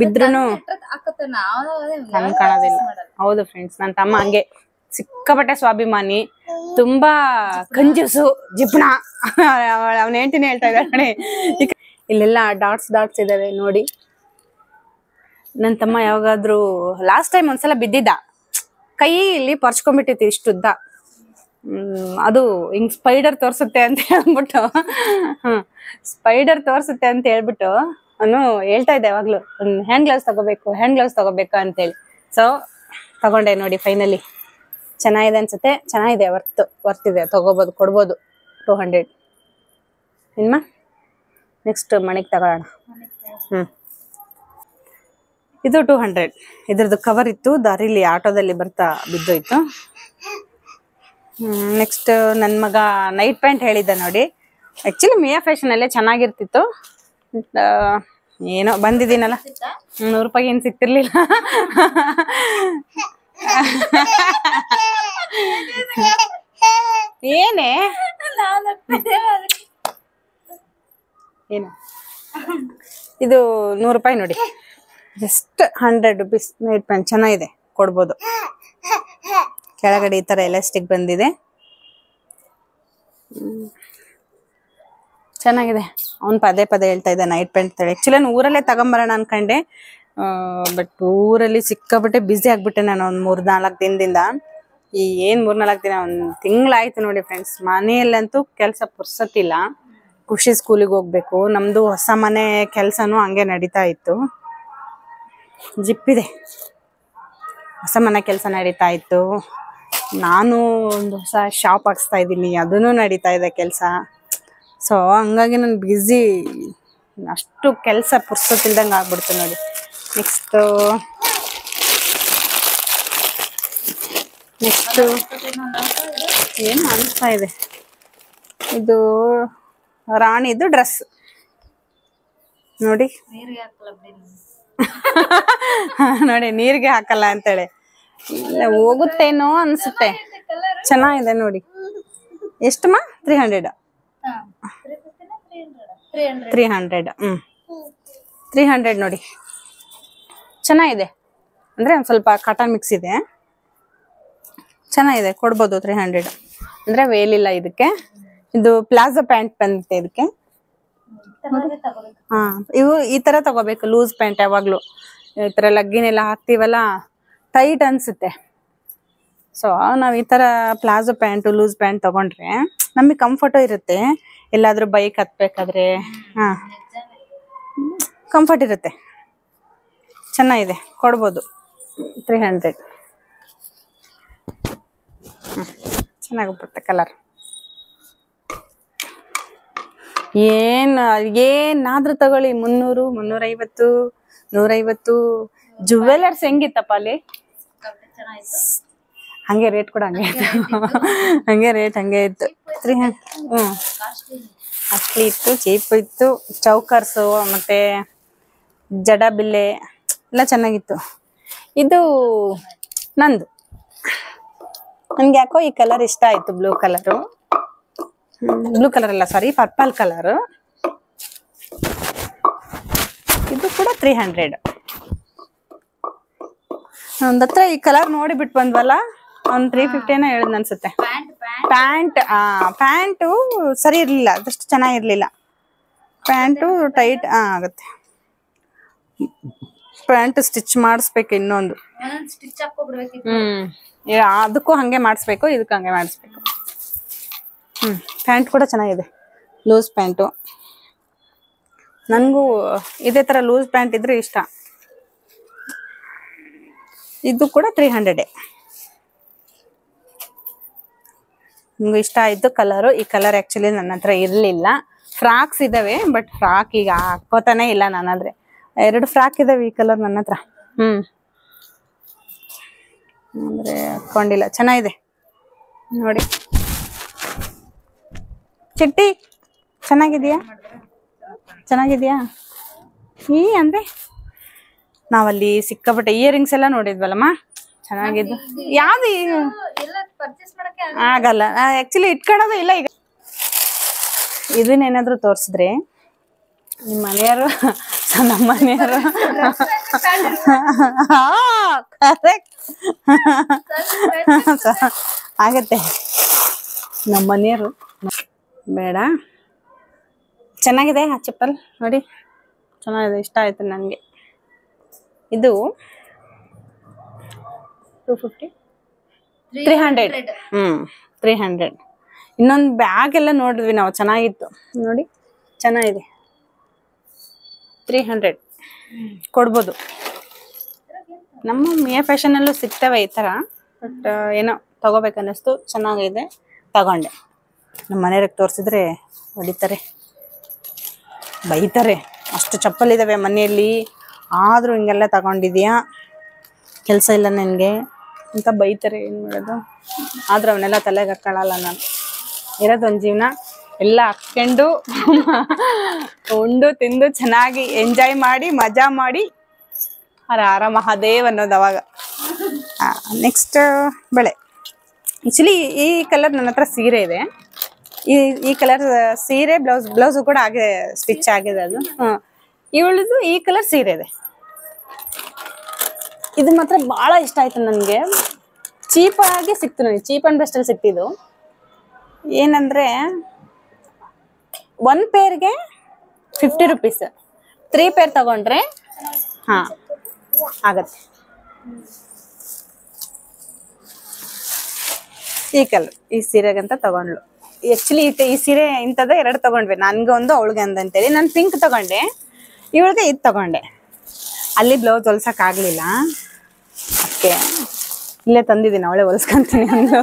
S1: ಬಿದ್ರುನು ಕಣ್ ಕಾಣೋದಿಲ್ಲ. ಹೌದು ಫ್ರೆಂಡ್ಸ್, ನನ್ನ ತಮ್ಮ ಹಂಗೆ ಸಿಕ್ಕಾಪಟ್ಟೆ ಸ್ವಾಭಿಮಾನಿ, ತುಂಬಾ ಕಂಜೂಸು, ಜಿಪ್ಣ. ಅವನ ಹೆಂಡತಿನೇ ಹೇಳ್ತಾ ಇದ್ದಾಳೆ. ಇಲ್ಲೆಲ್ಲ ಡಾಟ್ಸ್ ಇದಾವೆ ನೋಡಿ. ನನ್ನ ತಮ್ಮ ಯಾವಾಗಾದ್ರೂ ಲಾಸ್ಟ್ ಟೈಮ್ ಒಂದ್ಸಲ ಬಿದ್ದಿದ್ದ, ಕೈ ಇಲ್ಲಿ ಪರ್ಚ್ಕೊಂಡ್ಬಿಟ್ಟಿತ್ತು ಇಷ್ಟುದ್ದ. ಅದು ಹಿಂಗ್ ಸ್ಪೈಡರ್ ತೋರ್ಸುತ್ತೆ ಅಂತ ಹೇಳ್ಬಿಟ್ಟು, ಸ್ಪೈಡರ್ ತೋರ್ಸುತ್ತೆ ಅಂತ ಹೇಳ್ಬಿಟ್ಟು ಅವನು ಹೇಳ್ತಾ ಇದ್ದೆ ಯಾವಾಗ್ಲೂ, ಹ್ಯಾಂಡ್ ಗ್ಲೌಸ್ ತಗೋಬೇಕು ಅಂತೇಳಿ. ಸೊ ತಗೊಂಡೆ ನೋಡಿ ಫೈನಲಿ. ಚೆನ್ನಾಗಿದೆ ಅನ್ಸುತ್ತೆ, ಚೆನ್ನಾಗಿದೆ, ವರ್ತಿದೆ, ತಗೋಬೋದು, ಕೊಡ್ಬೋದು. 200. ಇನ್ಮ ನೆಕ್ಸ್ಟ್ ಮಣಿಗೆ ತಗೊಳ್ಳೋಣ. ಇದು 200. ಇದ್ರದ್ದು ಕವರ್ ಇತ್ತು, ದಾರಿಲಿ ಆಟೋದಲ್ಲಿ ಬರ್ತಾ ಬಿದ್ದೋಯ್ತು. ನೆಕ್ಸ್ಟ್ ನನ್ನ ಮಗ ನೈಟ್ ಪ್ಯಾಂಟ್ ಹೇಳಿದ್ದ ನೋಡಿ. ಆಕ್ಚುಲಿ ಮಿಯಾ ಫ್ಯಾಷನ್ ಅಲ್ಲೇ ಚೆನ್ನಾಗಿರ್ತಿತ್ತು. ಏನೋ ಬಂದಿದ್ದೀನಲ್ಲ, 100 ರೂಪಾಯಿ ಏನು ಸಿಕ್ತಿರ್ಲಿಲ್ಲ. ಏನೇ ಏನು ಇದು 100 ರೂಪಾಯಿ ನೋಡಿ, ಜಸ್ಟ್ 100 rupees ನೈಟ್ ಪ್ಯಾಂಟ್. ಚೆನ್ನಾಗಿದೆ, ಕೊಡ್ಬೋದು. ಕೆಳಗಡೆ ಈ ತರ ಎಲಾಸ್ಟಿಕ್ ಬಂದಿದೆ, ಚೆನ್ನಾಗಿದೆ. ಅವ್ನು ಪದೇ ಹೇಳ್ತಾ ಇದ್ದ ನೈಟ್ ಪ್ಯಾಂಟ್ ತಳಿ. ಆಕ್ಚುಲಿ ನಾನು ಊರಲ್ಲೇ ತಗೊಂಬರೋಣ ಅನ್ಕೊಂಡೆ, ಬಟ್ ಊರಲ್ಲಿ ಸಿಕ್ಕಾಬಿಟ್ಟೆ ಬ್ಯುಸಿ ಆಗ್ಬಿಟ್ಟೆ ನಾನು. ಒಂದು 3-4 ದಿನದಿಂದ, ಈ ಏನ್ 3-4 ದಿನ, 1 ತಿಂಗಳಾಯ್ತು ನೋಡಿ ಫ್ರೆಂಡ್ಸ್. ಮನೆಯಲ್ಲಂತೂ ಕೆಲಸ ಪುರ್ಸತ್ತಿಲ್ಲ. ಖುಷಿ ಸ್ಕೂಲಿಗೆ ಹೋಗ್ಬೇಕು, ನಮ್ದು ಹೊಸ ಮನೆ ಕೆಲ್ಸನೂ ಹಂಗೆ ನಡೀತಾ ಇತ್ತು. ಜಿಪ್ಪಿದೆ, ಹೊಸ ಮನೆ ಕೆಲಸ ನಡೀತಾ ಇತ್ತು. ನಾನು ಒಂದು ಹೊಸ ಶಾಪ್ ಹಾಕ್ಸ್ತಾ ಇದ್ದೀನಿ, ಅದನ್ನು ನಡೀತಾ ಇದೆ ಕೆಲಸ. ಸೊ ಹಂಗಾಗಿ ನಾನು ಬ್ಯುಸಿ, ಅಷ್ಟು ಕೆಲಸ ಪುರ್ಸೊತ್ತಿಲ್ದಂಗೆ ಆಗ್ಬಿಡ್ತು ನೋಡಿ. ನೆಕ್ಸ್ಟ್ ಏನು ಅನಿಸ್ತಾ ಇದೆ, ಇದು ರಾಣಿದು ಡ್ರೆಸ್ ನೋಡಿ. ನೋಡಿ, ನೀರಿಗೆ ಹಾಕಲ್ಲ ಅಂತೇಳಿ. ಇಲ್ಲ ಹೋಗುತ್ತೇನೋ ಅನ್ಸುತ್ತೆ. ಚೆನ್ನಾಗಿದೆ ನೋಡಿ. ಎಷ್ಟಮ್ಮ? 300. 300. 300 ನೋಡಿ, ಚೆನ್ನಾಗಿದೆ. ಅಂದ್ರೆ ಒಂದ್ ಸ್ವಲ್ಪ ಕಾಟನ್ ಮಿಕ್ಸ್ ಇದೆ, ಚೆನ್ನಾಗಿದೆ, ಕೊಡ್ಬೋದು. 300 ಅಂದ್ರೆ ವೇಲಿಲ್ಲ ಇದಕ್ಕೆ. ಇದು ಪ್ಲಾಜೋ ಪ್ಯಾಂಟ್ ಬಂದಿದೆ ಇದಕ್ಕೆ. ಇವು ಈ ತರ ತಗೋಬೇಕು, ಲೂಸ್ ಪ್ಯಾಂಟ್. ಯಾವಾಗ್ಲೂ ಈ ತರ ಲಗ್ಗಿನ್ ಎಲ್ಲ ಹಾಕ್ತಿವಲ್ಲ, ಟೈಟ್ ಅನ್ಸುತ್ತೆ. ಸೊ ನಾವ್ ಈ ತರ ಪ್ಲಾಜೋ ಪ್ಯಾಂಟ್, ಲೂಸ್ ಪ್ಯಾಂಟ್ ತಗೊಂಡ್ರೆ ನಮಗೆ ಕಂಫರ್ಟ್ ಇರುತ್ತೆ. ಎಲ್ಲಾದ್ರೂ ಬೈಕ್ ಹತ್ಬೇಕಾದ್ರೆ ಕಂಫರ್ಟ್ ಇರುತ್ತೆ. ಚೆನ್ನಾಗಿದೆ, ಕೊಡ್ಬೋದು. 300. ಚೆನ್ನಾಗಿ ಬರುತ್ತೆ ಕಲರ್. ಏನಾದ್ರೂ ತಗೊಳ್ಳಿ 300, 350, 150. ಜುವೆಲರ್ಸ್ ಹೆಂಗಿತ್ತಪ್ಪ ಅಲ್ಲಿ? ಹಂಗೆ ರೇಟ್ ಕೂಡ ಹಂಗೆ ಇತ್ತು. ಹಂಗೆ ಇತ್ತು. 300. ಅಷ್ಟೇ ಇತ್ತು, ಚೀಪ್ ಇತ್ತು. ಚೌಕರ್ಸು ಮತ್ತೆ ಜಡ ಬಿಲ್ಲೆ ಎಲ್ಲ ಚೆನ್ನಾಗಿತ್ತು. ಇದು ನಂದು. ನನ್ಗೆ ಯಾಕೋ ಈ ಕಲರ್ ಇಷ್ಟ ಆಯ್ತು, ಬ್ಲೂ ಕಲರ್ ಅಲ್ಲ, ಸಾರಿ, ಪರ್ಪಲ್ ಕಲರ್. ಇದು ಕೂಡ 300. ಒಂದತ್ರ ಈ ಕಲರ್ ನೋಡಿ ಬಿಟ್ಟು ಬಂದ್ವಲ್ಲ, ಒಂದು 350 ಹೇಳಿದ್ ಅನ್ಸುತ್ತೆ. ಪ್ಯಾಂಟು ಸರಿ ಇರ್ಲಿಲ್ಲ, ಅದಷ್ಟು ಚೆನ್ನಾಗಿರ್ಲಿಲ್ಲ. ಪ್ಯಾಂಟು ಟೈಟ್ ಆಗುತ್ತೆ. ಪ್ಯಾಂಟ್ ಸ್ಟಿಚ್ ಮಾಡಿಸ್ಬೇಕು ಇನ್ನೊಂದು. ಅದಕ್ಕೂ ಹಂಗೆ ಮಾಡಿಸ್ಬೇಕು, ಇದಕ್ಕೂ ಹಂಗೆ ಮಾಡಿಸ್ಬೇಕು. ಪ್ಯಾಂಟ್ ಕೂಡ ಚೆನ್ನಾಗಿದೆ, ಲೂಸ್ ಪ್ಯಾಂಟು. ನನಗೂ ಇದೇ ತರ ಲೂಸ್ ಪ್ಯಾಂಟ್ ಇದ್ರೆ ಇಷ್ಟ. ಇದು ಕೂಡ 300. ನಿಮ್ಗೆ ಇಷ್ಟ ಆಯ್ತು ಕಲರು. ಈ ಕಲರ್ ಆಕ್ಚುಲಿ ನನ್ನ ಹತ್ರ ಇರ್ಲಿಲ್ಲ. ಫ್ರಾಕ್ಸ್ ಇದಾವೆ, ಬಟ್ ಫ್ರಾಕ್ ಈಗ ಹಾಕೋತಾನೆ ಇಲ್ಲ ನಾನಾದ್ರೆ. 2 ಫ್ರಾಕ್ ಇದಾವೆ ಈ ಕಲರ್ ನನ್ನ ಹತ್ರ. ಅಂದ್ರೆ ಹಾಕೊಂಡಿಲ್ಲ. ಚೆನ್ನಾಗಿದೆ ನೋಡಿ. ಚಿಟ್ಟಿ ಚೆನ್ನಾಗಿದ್ಯಾ? ಅಂದ್ರೆ ನಾವಲ್ಲಿ ಸಿಕ್ಕಾಪಟ್ಟೆ ಇಯರಿಂಗ್ಸ್ ಎಲ್ಲ ನೋಡಿದ್ವಲ್ಲಮ್ಮ, ಚೆನ್ನಾಗಿದ್ದು. ಯಾವ್ದು ಆಗಲ್ಲ ಆಕ್ಚುಲಿ, ಇಟ್ಕೊಳ್ಳೋದು ಇಲ್ಲ ಈಗ. ಇದನ್ನೇನಾದ್ರು ತೋರ್ಸಿದ್ರೆ ನಿಮ್ಮ ಮನೆಯವರು, ನಮ್ಮ ಮನೆಯವರು ಆಗತ್ತೆ. ನಮ್ಮ ಮನೆಯವರು ಬೇಡ. ಚೆನ್ನಾಗಿದೆ ಆ ಚಪ್ಪಲ್ ನೋಡಿ, ಚೆನ್ನಾಗಿದೆ, ಇಷ್ಟ ಆಯ್ತು ನನಗೆ. ಇದು 250, 300. 300. ಇನ್ನೊಂದು ಬ್ಯಾಗ್ ಎಲ್ಲ ನೋಡಿದ್ವಿ ನಾವು, ಚೆನ್ನಾಗಿತ್ತು ನೋಡಿ, ಚೆನ್ನಾಗಿದೆ. 300 ಕೊಡ್ಬೋದು. ನಮ್ಮ ಮಿಯಾ ಫ್ಯಾಷನ್ ಅಲ್ಲೂ ಸಿಗ್ತವೆ ಈ ತರ, ಬಟ್ ಏನೋ ತಗೋಬೇಕನ್ನಿಸ್ತು, ಚೆನ್ನಾಗಿದೆ, ತಗೊಂಡೆ. ನಮ್ಮ ಮನೆಯವ್ರಿಗೆ ತೋರಿಸಿದ್ರೆ ಹೊಡಿತಾರೆ, ಬೈತಾರೆ. ಅಷ್ಟು ಚಪ್ಪಲ್ ಇದಾವೆ ಮನೆಯಲ್ಲಿ, ಆದ್ರೂ ಹಿಂಗೆಲ್ಲ ತಗೊಂಡಿದ್ಯಾ, ಕೆಲಸ ಇಲ್ಲ ನನಗೆ ಅಂತ ಬೈತಾರೆ. ಏನು ಮಾಡೋದು? ಆದ್ರೂ ಅವನ್ನೆಲ್ಲ ತಲೆಗೆ ಹಾಕೊಳ್ಳಲ್ಲ ನಾನು. ಇರೋದೊಂದು ಜೀವನ, ಎಲ್ಲ ಹಾಕ್ಕೊಂಡು ಉಂಡು ತಿಂದು ಚೆನ್ನಾಗಿ ಎಂಜಾಯ್ ಮಾಡಿ ಮಜಾ ಮಾಡಿ ಹರ ಹರ ಮಹಾದೇವ್ ಅನ್ನೋದು ಅವಾಗ. ನೆಕ್ಸ್ಟ್ ಬೆಳೆ. ಆ್ಯಕ್ಚುಲಿ ಈ ಕಲರ್ ನನ್ನ ಹತ್ರ ಸೀರೆ ಇದೆ. ಈ ಕಲರ್ ಸೀರೆ ಬ್ಲೌಸ್ ಕೂಡ ಹಾಗೆ ಸ್ಟಿಚ್ ಆಗಿದೆ ಅದು. ಇವಳದು ಈ ಕಲರ್ ಸೀರೆ ಇದೆ. ಇದು ಮಾತ್ರ ಭಾಳ ಇಷ್ಟ ಆಯ್ತು ನನಗೆ. ಚೀಪಾಗಿ ಸಿಕ್ತು ನನಗೆ, ಚೀಪ್ ಆ್ಯಂಡ್ ಬೆಸ್ಟಲ್ಲಿ ಸಿಕ್ತಿದ್ದು. ಏನಂದರೆ 1 ಪೇರ್ಗೆ 50 ರೂಪೀಸ್, 3 ಪೇರ್ ತಗೊಂಡ್ರೆ ಆಗತ್ತೆ. ಈ ಕಲರ್ ಈ ಸೀರೆಗಂತ ತಗೊಂಡ್ಲು. ಆ್ಯಕ್ಚುಲಿ ಈ ಸೀರೆ ಇಂಥದ್ದು 2 ತಗೊಂಡ್ವಿ, ನನಗೆ ಒಂದು ಅವಳಿಗೆ ಅಂತೇಳಿ. ನಾನು ಪಿಂಕ್ ತಗೊಂಡೆ, ಇವಳಿಗೆ ಇದು ತಗೊಂಡೆ. ಅಲ್ಲಿ ಬ್ಲೌಸ್ ಹೊಲ್ಸೋಕ್ಕಾಗಲಿಲ್ಲ, ಅದಕ್ಕೆ ಇಲ್ಲೇ ತಂದಿದ್ದೀನಿ, ಅವಳೇ ಹೊಲ್ಸ್ಕೊಂತೀನಿ ಒಂದು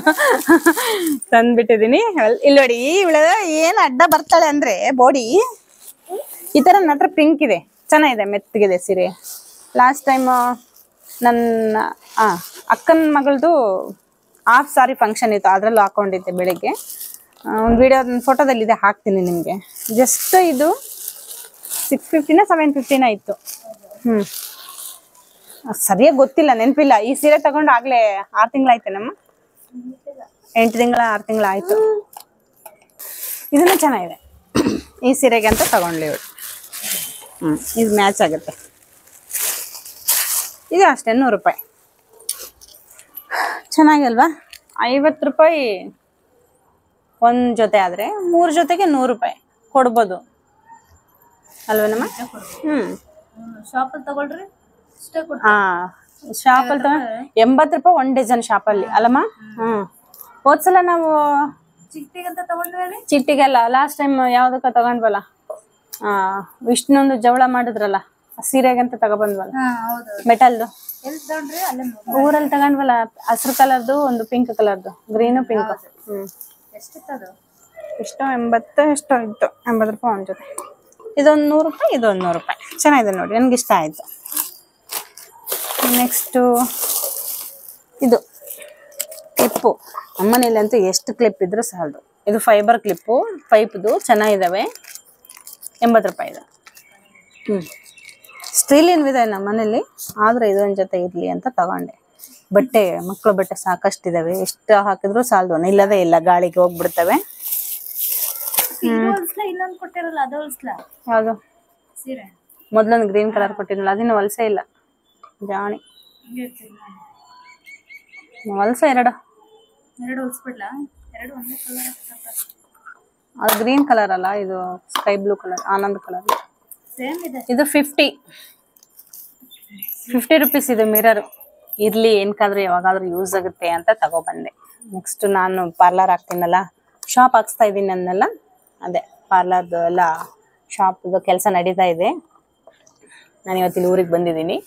S1: ತಂದ್ಬಿಟ್ಟಿದ್ದೀನಿ. ಇಲ್ಲಿ ನೋಡಿ, ಇವಳ ಏನು ಅಡ್ಡ ಬರ್ತಾಳೆ ಅಂದರೆ ಬಾಡಿ ಈ ಥರ. ನನ್ನ ಹತ್ರ ಪಿಂಕ್ ಇದೆ, ಚೆನ್ನಾಗಿದೆ, ಮೆತ್ತಗಿದೆ ಸೀರೆ. ಲಾಸ್ಟ್ ಟೈಮ್ ನನ್ನ ಅಕ್ಕನ ಮಗಳದು ಹಾಫ್ ಸಾರಿ ಫಂಕ್ಷನ್ ಇತ್ತು, ಅದರಲ್ಲೂ ಹಾಕೊಂಡಿದ್ದೆ ಬೆಳಿಗ್ಗೆ. ಒಂದು ವಿಡಿಯೋ ಫೋಟೋದಲ್ಲಿದೆ, ಹಾಕ್ತೀನಿ ನಿಮಗೆ. ಜಸ್ಟ್ ಇದು 650 750 ಇತ್ತು. ಸರಿಯಾಗಿ ಗೊತ್ತಿಲ್ಲ, ನೆನಪಿಲ್ಲ. ಈ ಸೀರೆ ತಗೊಂಡು ಆಗ್ಲೇ 6 ತಿಂಗಳಾಯ್ತು ನಮ್ಮ, 8 ತಿಂಗಳ 6 ತಿಂಗಳ ಆಯ್ತು. ಇದನ್ನು ಚೆನ್ನಾಗಿದೆ, ಈ ಸೀರೆಗೆ ಅಂತ ತಗೊಂಡ್ಲಿ ಇವಳು. ಇದು ಮ್ಯಾಚ್ ಆಗುತ್ತೆ. ಇದು ಅಷ್ಟೇ 100 ರೂಪಾಯಿ. ಚೆನ್ನಾಗಲ್ವಾ? 50 ರೂಪಾಯಿ ಒಂದು ಜೊತೆ ಆದರೆ 3 ಜೊತೆಗೆ 100 ರೂಪಾಯಿ ಕೊಡ್ಬೋದು ಅಲ್ವೇನಮ್ಮ?
S2: ಶಾಪಲ್ಲಿ ತಗೊಳ್ರಿ
S1: ಶಾಪಲ್ಲಿ ತಗೊಂಡು 80 ರೂಪಾಯಿ 1 ಡಜನ್ ಶಾಪಲ್ಲಿ ಅಲ್ಲಮ್ಮ? ಹೋದ್ಸಲ ನಾವು
S2: ಚಿಟ್ಟಿಗಂತ ತಗೊಂಡ್ರಿ,
S1: ಚಿಟ್ಟಿಗೆಲ್ಲ ಲಾಸ್ಟ್ ಟೈಮ್ ಯಾವ್ದಕ್ಕ ತಗೊಂಡ್ವಲ್ಲ, ವಿಷ್ಣುಂದು ಜವಳ ಮಾಡಿದ್ರಲ್ಲ, ಸೀರೆಗಂತ ತಗೊಬಂದ್ವಲ್ಲ ಮೆಟಲ್ದು. ಊರಲ್ಲಿ ತಗೊಂಡ್ವಲ್ಲ, ಹಸಿರು ಕಲರ್ದು, ಒಂದು ಪಿಂಕ್ ಕಲರ್ದು, ಗ್ರೀನು ಪಿಂಕ್. ಎಷ್ಟೋ 80 ಎಷ್ಟೋ ಇತ್ತು, 80 ರೂಪಾಯಿ ಒಂದು ಜೊತೆ. ಇದೊಂದು 100 ರೂಪಾಯಿ, ಇದೊಂದು 100 ರೂಪಾಯಿ. ಚೆನ್ನಾಗಿದೆ ನೋಡಿ, ನನಗೆ ಇಷ್ಟ ಆಯಿತು. ನೆಕ್ಸ್ಟು ಇದು ಕ್ಲಿಪ್ಪು. ನಮ್ಮನೇಲಿ ಅಂತೂ ಎಷ್ಟು ಕ್ಲಿಪ್ ಇದ್ರೂ ಸಾಲದು. ಇದು ಫೈಬರ್ ಕ್ಲಿಪ್ಪು, ಪೈಪ್ದು, ಚೆನ್ನಾಗಿದ್ದಾವೆ. 80 ರೂಪಾಯಿ ಇದು. ಸ್ಟೀಲಿನವಿದೆ ನಮ್ಮ ಮನೇಲಿ, ಆದರೆ ಇದೊಂದು ಜೊತೆ ಇರಲಿ ಅಂತ ತಗೊಂಡೆ. ಬಟ್ಟೆ, ಮಕ್ಕಳು ಬಟ್ಟೆ ಸಾಕಷ್ಟಿದ್ದಾವೆ, ಎಷ್ಟು ಹಾಕಿದ್ರು ಸಾಲದು, ನಿಲ್ಲದೇ ಇಲ್ಲ, ಗಾಳಿಗೆ ಹೋಗ್ಬಿಡ್ತವೆ.
S2: ಇನ್ನೊಂದು ಕೊಟ್ಟಿರಲ್ಲ, ಅದು ಹೊಲ್ಸ್ಲಾ?
S1: ಯಾವುದು?
S2: ಸೀರೆ
S1: ಮೊದಲೊಂದು ಗ್ರೀನ್ ಕಲರ್ ಕೊಟ್ಟಿದ್ನಲ್ಲ, ಅದನ್ನು ಹೊಲಸೇ ಇಲ್ಲ. ಜಾಣಿ ಹೊಲಸ ಎರಡು
S2: ಹೊಲ್ಸ್ಬಿಡ್ಲಾ? ಎರಡು ಒಂದೇ ಕಲರ್.
S1: ಅದು ಗ್ರೀನ್ ಕಲರ್ ಅಲ್ಲ, ಇದು sky blue colour, Anand colour.
S2: Same ಇದೆ.
S1: ಇದು 50 ರೂಪೀಸ್. ಇದು ಮಿರರ್ ಇರ್ಲಿ, ಏನಕ್ಕಾದ್ರೂ ಯಾವಾಗಾದ್ರೂ ಯೂಸ್ ಆಗುತ್ತೆ ಅಂತ ತಗೊಬಂದೆ. ನೆಕ್ಸ್ಟ್ ನಾನು ಪಾರ್ಲರ್ ಹಾಕ್ತೀನಲ್ಲ, ಶಾಪ್ ಹಾಕ್ಸ್ತಾ ಇದ್ದೀನಿ ಅನ್ನೆಲ್ಲ, ಅದೇ ಪಾರ್ಲರ್ದು ಎಲ್ಲ ಶಾಪ್ದು ಕೆಲಸ ನಡೀತಾ ಇದೆ. ನಾನು ಇವತ್ತಿಲ್ಲಿ ಊರಿಗೆ ಬಂದಿದ್ದೀನಿ.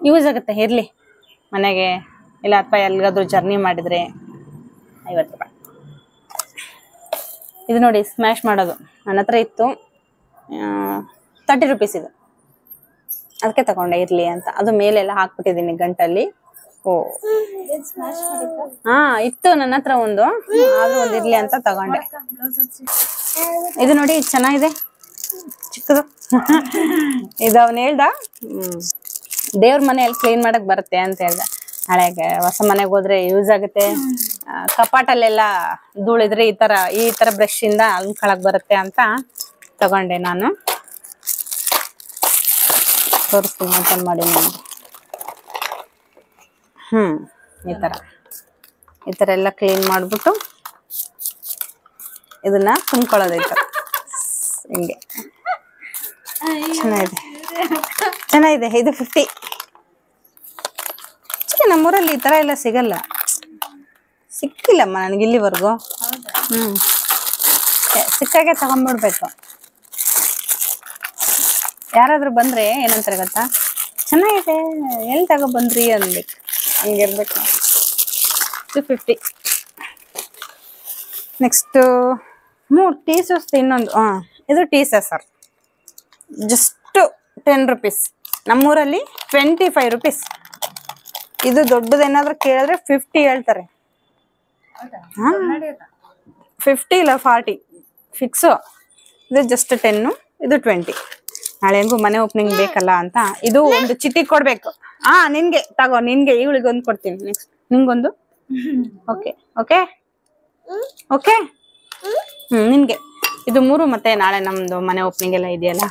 S1: ಯೂಸ್ ಆಗುತ್ತೆ, ಇರಲಿ ಮನೆಗೆ, ಇಲ್ಲ ಅಥವಾ ಎಲ್ಲಿಗಾದ್ರೂ ಜರ್ನಿ ಮಾಡಿದರೆ. 50 ರೂಪಾಯಿ. ಇದು ನೋಡಿ, ಸ್ಮ್ಯಾಶ್ ಮಾಡೋದು ನನ್ನ ಹತ್ರ ಇತ್ತು, 30 ರೂಪೀಸ್ ಇದು. ಅದಕ್ಕೆ ತಗೊಂಡೆ, ಇರಲಿ ಅಂತ. ಅದು ಮೇಲೆಲ್ಲ ಹಾಕ್ಬಿಟ್ಟಿದ್ದೀನಿ ಗಂಟಲ್ಲಿ. ಓ ಹಾ, ಇತ್ತು ನನ್ನ ಹತ್ರ ಒಂದು, ಆದ್ರೂ ಒಂದು ಇರ್ಲಿ ಅಂತ ತಗೊಂಡೆ. ಇದು ನೋಡಿ, ಚೆನ್ನಾಗಿದೆ, ಚಿಕ್ಕದು. ಇದು ಅವನು ಹೇಳ್ದ, ದೇವ್ರ ಮನೆಯಲ್ಲಿ ಕ್ಲೀನ್ ಮಾಡಕ್ ಬರುತ್ತೆ ಅಂತ ಹೇಳ್ದ. ನಾಳೆಗೆ ಹೊಸ ಮನೆಗೆ ಹೋದ್ರೆ ಯೂಸ್ ಆಗುತ್ತೆ, ಕಪಾಟಲ್ಲೆಲ್ಲ ಧೂಳಿದ್ರೆ ಈ ತರ ಬ್ರಷ್ ಇಂದ ಅಲ್ಕೊಳಕ್ ಬರುತ್ತೆ ಅಂತ ತಗೊಂಡೆ ನಾನು. ತೋರಿಸ್ತೀನಿ ಓಪನ್ ಮಾಡಿ ನಾನು. ಈ ತರ ಎಲ್ಲ ಕ್ಲೀನ್ ಮಾಡ್ಬಿಟ್ಟು ಇದನ್ನ ತುಂಬ್ಕೊಳ್ಳೋದೈತೆ ಹಿಂಗೆ. ಚೆನ್ನಾಗಿದೆ. ಇದು 50. ನಮ್ಮೂರಲ್ಲಿ ಈ ತರ ಎಲ್ಲ ಸಿಗಲ್ಲ, ಸಿಕ್ಕಿಲ್ಲಮ್ಮ ನನಗೆ ಇಲ್ಲಿವರೆಗೂ. ಸಿಕ್ಕಾಗೆ ತಗೊಂಡ್ಬಿಡ್ಬೇಕು. ಯಾರಾದ್ರೂ ಬಂದ್ರೆ ಏನಂತಾರೆ ಗೊತ್ತಾ, ಚೆನ್ನಾಗಿದೆ, ಎಲ್ಲಿ ತಗೊಬಂದ್ರಿ ಅನ್ಬೇಕು, ಹಂಗಿರ್ಬೇಕು. 50. Next 3 tea sauce. ಇನ್ನೊಂದು ಇದು ಟೀ ಸಾಸರ್, ಜಸ್ಟ್ 10 ರೂಪೀಸ್. ನಮ್ಮೂರಲ್ಲಿ 25 ರೂಪೀಸ್. ಇದು ದೊಡ್ಡದೇನಾದ್ರೂ ಕೇಳಿದ್ರೆ 50 ಹೇಳ್ತಾರೆ. 50 ಇಲ್ಲ 40 ಫಿಕ್ಸು. ಇದು ಜಸ್ಟ್ 10, ಇದು 20. ನಾಳೆ ಹೆಂಗು ಮನೆ ಓಪನಿಂಗ್ ಬೇಕಲ್ಲ ಅಂತ ಇದು ಒಂದು ಚೀಟಿ ಕೊಡ್ಬೇಕು. ನಿನ್ಗೆ ತಗೋ, ನಿನ್ಗೆ ಇವಳಿಗೆ ಒಂದು ಕೊಡ್ತೀನಿ. ನೆಕ್ಸ್ಟ್ ನಿಂಗೊಂದು. ಓಕೆ ಓಕೆ ಓಕೆ ನಿನ್ಗೆ ಇದು 3. ಮತ್ತೆ ನಾಳೆ ನಮ್ದು ಮನೆ ಓಪನಿಂಗ್ ಎಲ್ಲ ಇದೆಯಲ್ಲ,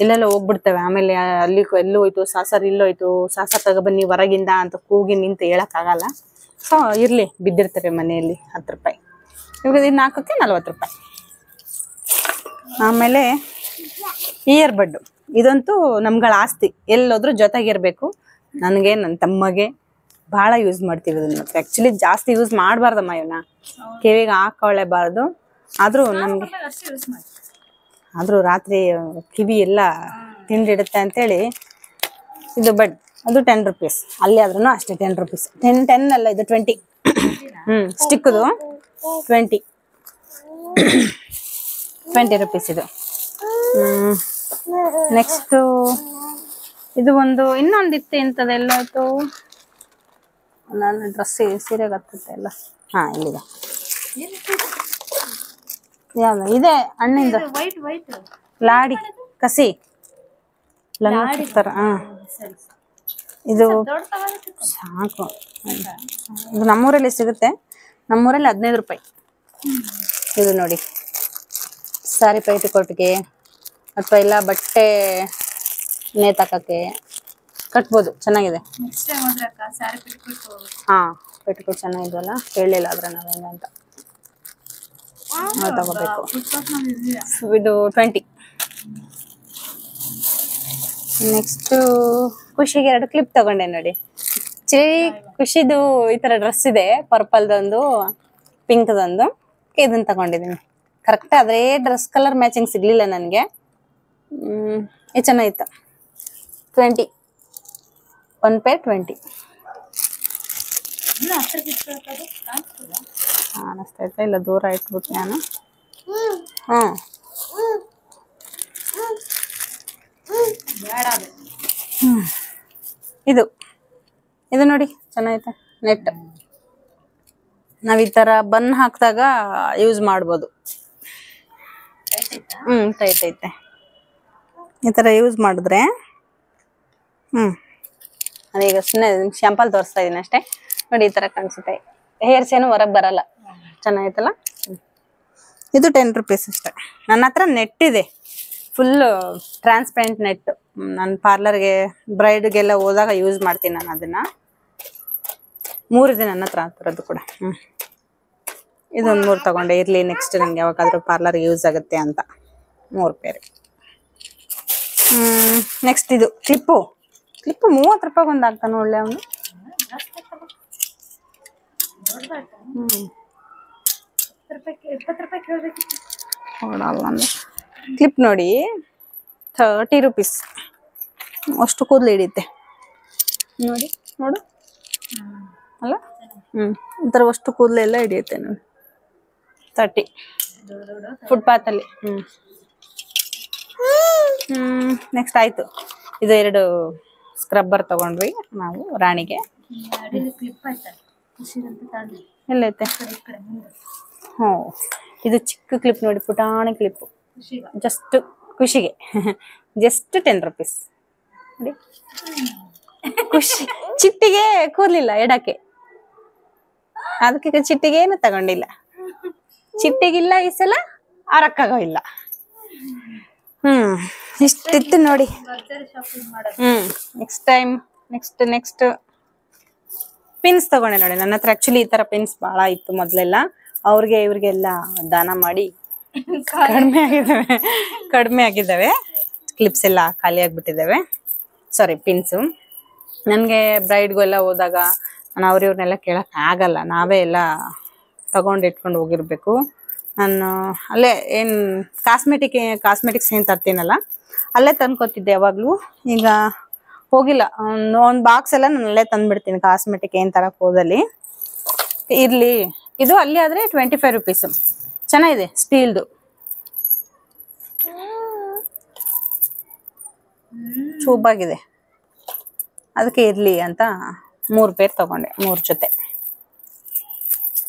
S1: ಇಲ್ಲೆಲ್ಲ ಹೋಗ್ಬಿಡ್ತೇವೆ. ಆಮೇಲೆ ಅಲ್ಲಿ ಎಲ್ಲೂ ಹೋಯ್ತು ಸಾಸರ್, ಇಲ್ಲೋಯ್ತು ಸಾಸರ್ ತಗೊಬನ್ನಿ ಹೊರಗಿಂದ ಅಂತ ಕೂಗಿ ನಿಂತು ಹೇಳಕ್ ಆಗಲ್ಲ. ಸೊ ಇರ್ಲಿ, ಬಿದ್ದಿರ್ತವೆ ಮನೆಯಲ್ಲಿ 10 ರೂಪಾಯಿ. ಇವಾಗ ಇದು 4ಕ್ಕೆ 40 ರೂಪಾಯಿ. ಆಮೇಲೆ ಇಯರ್ ಬಡ್ಡು, ಇದಂತೂ ನಮ್ಗಳ ಆಸ್ತಿ, ಎಲ್ಲೋದ್ರೂ ಜೊತೆಗಿರ್ಬೇಕು. ನನಗೆ, ನನ್ನ ತಮ್ಮಗೆ ಭಾಳ ಯೂಸ್ ಮಾಡ್ತೀವಿ ಇದನ್ನ. ಆ್ಯಕ್ಚುಲಿ ಜಾಸ್ತಿ ಯೂಸ್ ಮಾಡಬಾರ್ದಮ್ಮ, ಇವನ್ನ ಕಿವಿಗೆ ಹಾಕೊಳ್ಳೇಬಾರ್ದು. ಆದರೂ ರಾತ್ರಿ ಕಿವಿ ಎಲ್ಲ ತಿಂಡಿಡುತ್ತೆ ಅಂತೇಳಿ ಇದು ಬಡ್. ಅದು 10 ರೂಪೀಸ್. ಅಲ್ಲಿ ಆದ್ರೂ ಅಷ್ಟೇ 10 ರೂಪೀಸ್. 10 ಅಲ್ಲ, ಇದು 20. ಸ್ಟಿಕ್ದು 20 ರೂಪೀಸ್ ಇದು. ನೆಕ್ಸ್ಟು ಇದು ಒಂದು ಇನ್ನೊಂದಿತ್ತು, ಇಂಥದ್ದೆಲ್ಲ ಆಯ್ತು. ನಾನು ಡ್ರೆಸ್ ಸೀರೆಗೆ ಹತ್ತುತ್ತೆ ಎಲ್ಲ. ಇಲ್ಲಿದೆ. ಯಾವ್ದು ಇದೆ? ಹಣ್ಣಿಂದ ಲಾಡಿ ಕಸಿ ಇದು ಸಾಕು. ಇದು ನಮ್ಮೂರಲ್ಲಿ ಸಿಗುತ್ತೆ. ನಮ್ಮೂರಲ್ಲಿ 15 ರೂಪಾಯಿ. ಇದು ನೋಡಿ, ಸಾರಿ ಪೈಟಿಕೋಟ್ಗೆ ಅಥವಾ ಇಲ್ಲ ಬಟ್ಟೆ ನೇತಾಕಕ್ಕೆ ಕಟ್ಬೋದು, ಚೆನ್ನಾಗಿದೆ. ಪೆಟಿಕೋಟ್ ಚೆನ್ನಾಗಿದೆಯಲ್ಲ, ಹೇಳಿಲ್ಲ ಆದ್ರೆ ನಾವೇನು ಅಂತ ತಗೋಬೇಕು. ಇದು 20. ನೆಕ್ಸ್ಟು ಖುಷಿಗೆ 2 ಕ್ಲಿಪ್ ತಗೊಂಡೆ ನೋಡಿ. ಖುಷಿದು ಈ ತರ ಡ್ರೆಸ್ ಇದೆ, ಪರ್ಪಲ್ದೊಂದು ಪಿಂಕ್ದೊಂದು. ಇದನ್ನ ತಗೊಂಡಿದ್ದೀನಿ. ಕರೆಕ್ಟ್ ಅದೇ ಡ್ರೆಸ್ ಕಲರ್ ಮ್ಯಾಚಿಂಗ್ ಸಿಗ್ಲಿಲ್ಲ ನನಗೆ. ಇದು ಚೆನ್ನಾಗಿತ್ತು. 20 1 ಪೇರ್ 20.
S2: ಇನ್ನು ಹತ್ರಕ್ಕೆ ಇಟ್ಕೊಳಕ್ಕದು ಕಾಣಿಸ್ತದ?
S1: ಕಾಣಿಸ್ತೈತೆ ಇಲ್ಲ ದೂರ ಇಟ್ಬಿಟ್ಟು ನಾನು. ಹ್ಞೂ
S2: ಬೇಡ ಅದು.
S1: ಇದು ಇದು ನೋಡಿ ಚೆನ್ನಾಗೈತೆ ನೆಟ್. ನಾವ್ ಈ ತರ ಬನ್ ಹಾಕಿದಾಗ ಯೂಸ್ ಮಾಡ್ಬೋದು. ಟೈಟ್ ಐತೆ. ಈ ತರ ಯೂಸ್ ಮಾಡಿದ್ರೆ ನಾನೀಗ ಸುಮ್ಮನೆ ಶಾಂಪಲ್ ತೋರಿಸ್ತಾ ಇದೀನಿ ಅಷ್ಟೇ. ನೋಡಿ ಈ ತರ ಕಾಣಿಸುತ್ತೆ. ಹೇರ್ಸ್ ಏನು ಹೊರಗೆ ಬರಲ್ಲ. ಚೆನ್ನಾಗೈತಲ್ಲ. ಇದು 10 ರೂಪೀಸ್ ಅಷ್ಟೇ. ನನ್ನ ಹತ್ರ ನೆಟ್ ಇದೆ, ಫುಲ್ ಟ್ರಾನ್ಸ್ಪರೆಂಟ್ ನೆಟ್. ನನ್ನ ಪಾರ್ಲರ್ಗೆ ಬ್ರೈಡ್ಗೆಲ್ಲ ಹೋದಾಗ ಯೂಸ್ ಮಾಡ್ತೀನಿ ನಾನು ಅದನ್ನ. 3 ಇದೆ ನನ್ನ ಹತ್ರ ಆ ಥರದ್ದು ಕೂಡ. ಇದೊಂದು 3 ತಗೊಂಡೆ, ಇರಲಿ ನೆಕ್ಸ್ಟ್ ನನಗೆ ಯಾವಾಗಾದ್ರೂ ಪಾರ್ಲರ್ಗೆ ಯೂಸ್ ಆಗುತ್ತೆ ಅಂತ. 3 ಪೇರ್. ನೆಕ್ಸ್ಟ್ ಇದು ಕ್ಲಿಪ್ಪು 30 ರೂಪಾಯಿಗೆ ಒಂದು ಆಗ್ತಾನೆ ಒಳ್ಳೆ ಅವನು. ಕ್ಲಿಪ್ ನೋಡಿ 30 ರೂಪೀಸ್. ಅಷ್ಟು ಕೂದಲು ಹಿಡಿಯುತ್ತೆ ನೋಡಿ. ನೋಡು ಅಲ್ಲ. ಈ ಥರ ಅಷ್ಟು ಕೂದಲೆಲ್ಲ ಹಿಡಿಯುತ್ತೆ ನೋಡಿ. 30 ಫುಟ್ಪಾತಲ್ಲಿ. ನೆಕ್ಸ್ಟ್ ಆಯ್ತು. ಇದು 2 ಸ್ಕ್ರಬ್ಬರ್ ತಗೊಂಡ್ವಿ ನಾವು ರಾಣಿಗೆ.
S2: ಕ್ಲಿಪ್ ಆಯ್ತಾ?
S1: ಎಲ್ಲೈತೆ? ಹ್ಞೂ ಇದು ಚಿಕ್ಕ ಕ್ಲಿಪ್ ನೋಡಿ, ಪುಟಾಣಿ ಕ್ಲಿಪ್ಪು. ಜಸ್ಟ್ ಖುಷಿಗೆ ಜಸ್ಟ್ 10 ರೂಪೀಸ್ ನೋಡಿ. ಖುಷಿ ಚಿಟ್ಟಿಗೆ ಕೂರ್ಲಿಲ್ಲ ಎಡಕ್ಕೆ, ಅದಕ್ಕೆ ಚಿಟ್ಟಿಗೆ ಏನು ತಗೊಂಡಿಲ್ಲ. ಚಿಟ್ಟಿಗಿಲ್ಲ ಈ ಸಲ, ಅರಕ್ಕಾಗೋ ಇಲ್ಲ. ಇಷ್ಟಿತ್ತು ನೋಡಿ. ನೆಕ್ಸ್ಟ್ ಟೈಮ್ ನೆಕ್ಸ್ಟ್ ಪಿನ್ಸ್ ತಗೊಂಡೆ ನೋಡಿ. ನನ್ನ ಹತ್ರ ಆಕ್ಚುಲಿ ಈ ತರ ಪಿನ್ಸ್ ಬಹಳ ಇತ್ತು ಮೊದ್ಲೆಲ್ಲ. ಅವ್ರಿಗೆ ಇವ್ರಿಗೆಲ್ಲ ದಾನ ಮಾಡಿ ಕಡಿಮೆ ಆಗಿದ್ದಾವೆ. ಕ್ಲಿಪ್ಸ್ ಎಲ್ಲ ಖಾಲಿ ಆಗ್ಬಿಟ್ಟಿದ್ದಾವೆ. ಸಾರಿ ಪಿನ್ಸು. ನನಗೆ ಬ್ರೈಡ್ಗೆಲ್ಲ ಹೋದಾಗ ನಾನು ಇವ್ರನ್ನೆಲ್ಲ ಕೇಳಕ್ ಆಗಲ್ಲ. ನಾವೇ ಎಲ್ಲ ತಗೊಂಡು ಇಟ್ಕೊಂಡು ಹೋಗಿರ್ಬೇಕು. ನಾನು ಅಲ್ಲೇ ಏನು ಕಾಸ್ಮೆಟಿಕ್ಸ್ ಏನು ತರ್ತೀನಲ್ಲ ಅಲ್ಲೇ ತಂದ್ಕೊತಿದ್ದೆ ಯಾವಾಗಲೂ. ಈಗ ಹೋಗಿಲ್ಲ. ಒಂದು ಬಾಕ್ಸ್ ಎಲ್ಲ ನಾನು ಅಲ್ಲೇ ತಂದ್ಬಿಡ್ತೀನಿ ಕಾಸ್ಮೆಟಿಕ್ ಏನು ತರಕ್ಕೆ ಹೋದಲ್ಲಿ. ಇರಲಿ ಇದು ಅಲ್ಲಿ ಆದರೆ 25 ರೂಪೀಸು. ಚೆನ್ನಾಗಿದೆ, ಸ್ಟೀಲ್ದು. ಚೂಪಾಗಿದೆ, ಅದಕ್ಕೆ ಇರಲಿ ಅಂತ 3 ಪೇರ್ ತಗೊಂಡೆ. 3 ಜೊತೆ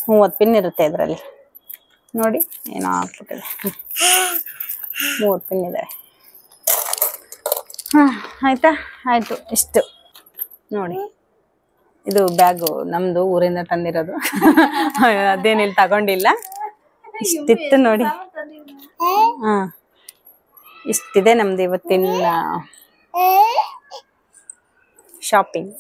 S1: 30 ಪಿನ್ ಇರುತ್ತೆ ಇದರಲ್ಲಿ. ನೋಡಿ ಏನೋ ಆಗ್ಬಿಟ್ಟಿದೆ. 3 ಪಿನ್ ಇದೆ. ಆಯ್ತಾ? ಆಯ್ತು. ಇಷ್ಟು ನೋಡಿ. ಇದು ಬ್ಯಾಗು ನಮ್ದು ಊರಿಂದ ತಂದಿರೋದು. ಅದೇನಿಲ್ಲ ತಗೊಂಡಿಲ್ಲ. ಇಷ್ಟಿತ್ತು ನೋಡಿ. ಇಷ್ಟಿದೆ ನಮ್ದು ಇವತ್ತಿನ ಶಾಪಿಂಗ್.